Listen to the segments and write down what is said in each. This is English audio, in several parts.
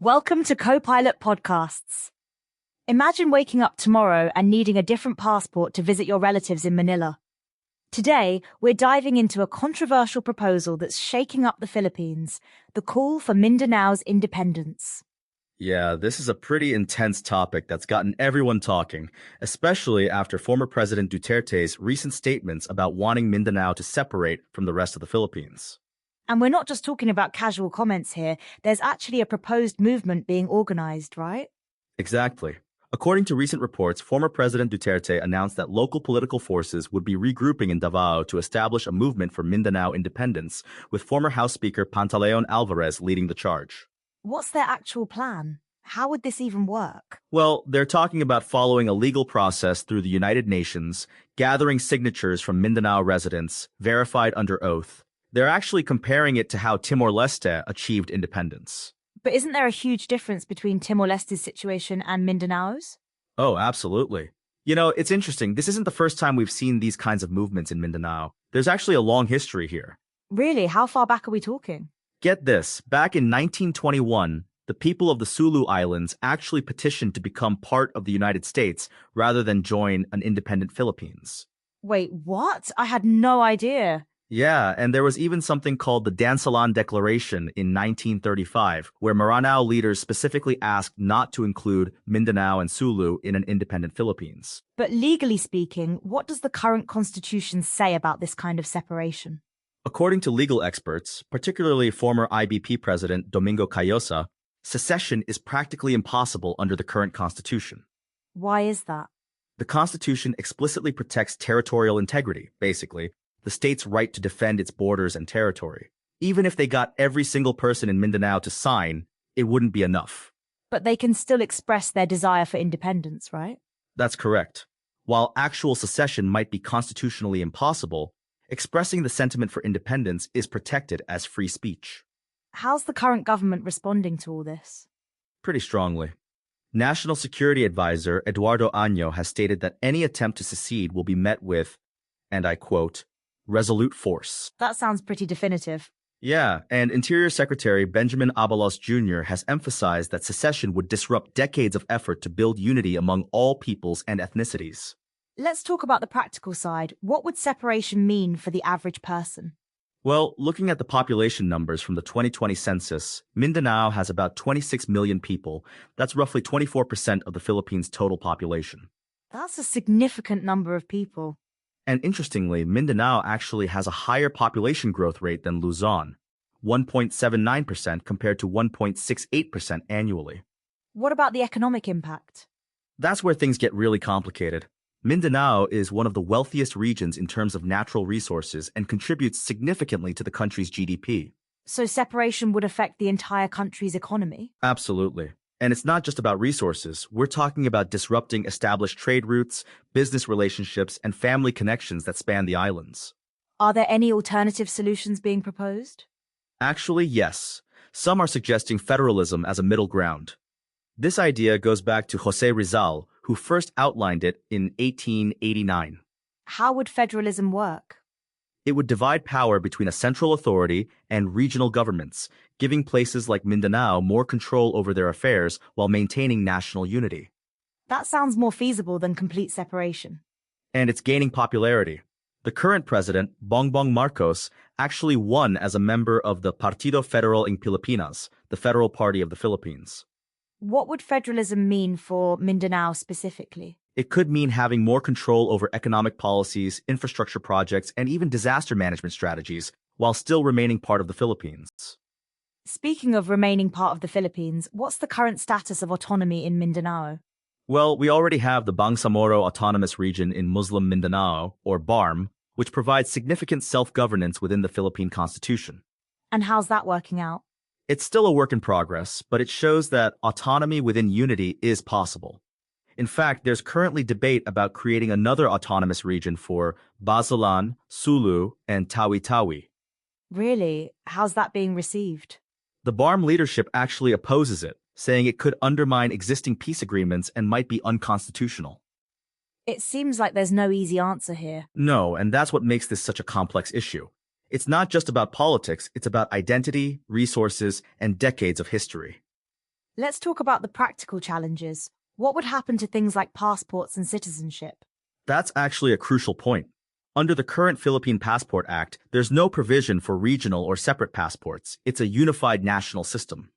Welcome to Copilot Podcasts. Imagine waking up tomorrow and needing a different passport to visit your relatives in Manila. Today, we're diving into a controversial proposal that's shaking up the Philippines, the call for Mindanao's independence. Yeah, this is a pretty intense topic that's gotten everyone talking, especially after former President Duterte's recent statements about wanting Mindanao to separate from the rest of the Philippines. And we're not just talking about casual comments here, there's actually a proposed movement being organized, right? Exactly. According to recent reports, former President Duterte announced that local political forces would be regrouping in Davao to establish a movement for Mindanao independence, with former House Speaker Pantaleon Alvarez leading the charge. What's their actual plan? How would this even work? Well, they're talking about following a legal process through the United Nations, gathering signatures from Mindanao residents, verified under oath. They're actually comparing it to how Timor-Leste achieved independence. But isn't there a huge difference between Timor-Leste's situation and Mindanao's? Oh, absolutely. You know, it's interesting. This isn't the first time we've seen these kinds of movements in Mindanao. There's actually a long history here. Really? How far back are we talking? Get this, back in 1921, the people of the Sulu Islands actually petitioned to become part of the United States rather than join an independent Philippines. Wait, what? I had no idea. Yeah, and there was even something called the Dansalan Declaration in 1935, where Maranao leaders specifically asked not to include Mindanao and Sulu in an independent Philippines. But legally speaking, what does the current constitution say about this kind of separation? According to legal experts, particularly former IBP President Domingo Cayosa, secession is practically impossible under the current constitution. Why is that? The constitution explicitly protects territorial integrity, basically, the state's right to defend its borders and territory. Even if they got every single person in Mindanao to sign, it wouldn't be enough. But they can still express their desire for independence, right? That's correct. While actual secession might be constitutionally impossible, expressing the sentiment for independence is protected as free speech. How's the current government responding to all this? Pretty strongly. National Security Advisor Eduardo Año has stated that any attempt to secede will be met with, and I quote, resolute force. That sounds pretty definitive. Yeah, and Interior Secretary Benjamin Abalos Jr. has emphasized that secession would disrupt decades of effort to build unity among all peoples and ethnicities. Let's talk about the practical side. What would separation mean for the average person? Well, looking at the population numbers from the 2020 census, Mindanao has about 26 million people. That's roughly 24% of the Philippines' total population. That's a significant number of people. And interestingly, Mindanao actually has a higher population growth rate than Luzon, 1.79% compared to 1.68% annually. What about the economic impact? That's where things get really complicated. Mindanao is one of the wealthiest regions in terms of natural resources and contributes significantly to the country's GDP. So separation would affect the entire country's economy? Absolutely. And it's not just about resources. We're talking about disrupting established trade routes, business relationships, and family connections that span the islands. Are there any alternative solutions being proposed? Actually, yes. Some are suggesting federalism as a middle ground. This idea goes back to José Rizal, who first outlined it in 1889. How would federalism work? It would divide power between a central authority and regional governments, giving places like Mindanao more control over their affairs while maintaining national unity. That sounds more feasible than complete separation. And it's gaining popularity. The current president, Bongbong Marcos, actually won as a member of the Partido Federal ng Pilipinas, the Federal Party of the Philippines. What would federalism mean for Mindanao specifically? It could mean having more control over economic policies, infrastructure projects, and even disaster management strategies, while still remaining part of the Philippines. Speaking of remaining part of the Philippines, what's the current status of autonomy in Mindanao? Well, we already have the Bangsamoro Autonomous Region in Muslim Mindanao, or BARM, which provides significant self-governance within the Philippine Constitution. And how's that working out? It's still a work in progress, but it shows that autonomy within unity is possible. In fact, there's currently debate about creating another autonomous region for Basilan, Sulu, and Tawi-Tawi. Really? How's that being received? The BARM leadership actually opposes it, saying it could undermine existing peace agreements and might be unconstitutional. It seems like there's no easy answer here. No, and that's what makes this such a complex issue. It's not just about politics, it's about identity, resources, and decades of history. Let's talk about the practical challenges. What would happen to things like passports and citizenship? That's actually a crucial point. Under the current Philippine Passport Act, there's no provision for regional or separate passports. It's a unified national system.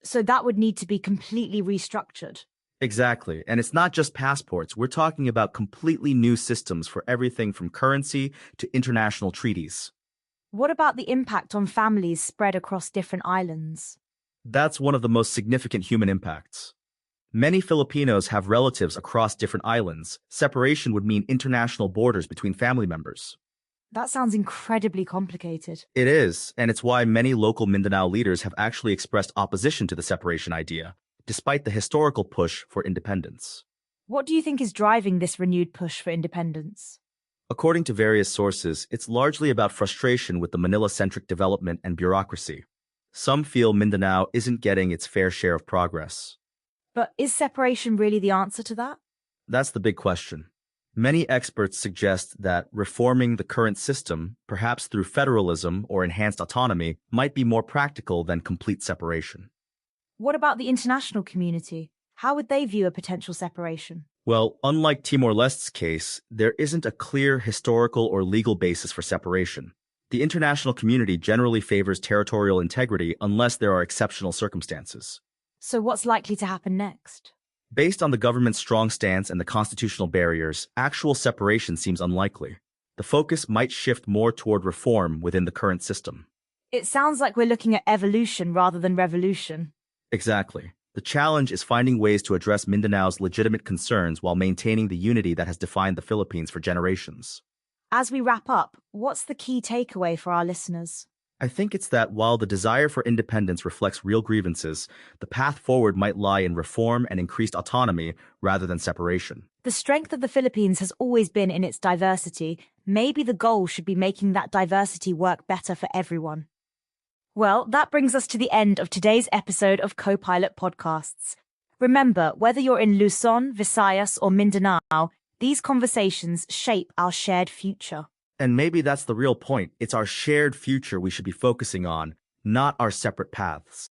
So that would need to be completely restructured. Exactly. And it's not just passports. We're talking about completely new systems for everything from currency to international treaties. What about the impact on families spread across different islands? That's one of the most significant human impacts. Many Filipinos have relatives across different islands. Separation would mean international borders between family members. That sounds incredibly complicated. It is, and it's why many local Mindanao leaders have actually expressed opposition to the separation idea, despite the historical push for independence. What do you think is driving this renewed push for independence? According to various sources, it's largely about frustration with the Manila-centric development and bureaucracy. Some feel Mindanao isn't getting its fair share of progress. But is separation really the answer to that? That's the big question. Many experts suggest that reforming the current system, perhaps through federalism or enhanced autonomy, might be more practical than complete separation. What about the international community? How would they view a potential separation? Well, unlike Timor-Leste's case, there isn't a clear historical or legal basis for separation. The international community generally favors territorial integrity unless there are exceptional circumstances. So what's likely to happen next? Based on the government's strong stance and the constitutional barriers, actual separation seems unlikely. The focus might shift more toward reform within the current system. It sounds like we're looking at evolution rather than revolution. Exactly. The challenge is finding ways to address Mindanao's legitimate concerns while maintaining the unity that has defined the Philippines for generations. As we wrap up, what's the key takeaway for our listeners? I think it's that while the desire for independence reflects real grievances, the path forward might lie in reform and increased autonomy rather than separation. The strength of the Philippines has always been in its diversity. Maybe the goal should be making that diversity work better for everyone. Well, that brings us to the end of today's episode of Co-Pilot Podcasts. Remember, whether you're in Luzon, Visayas, or Mindanao, these conversations shape our shared future. And maybe that's the real point. It's our shared future we should be focusing on, not our separate paths.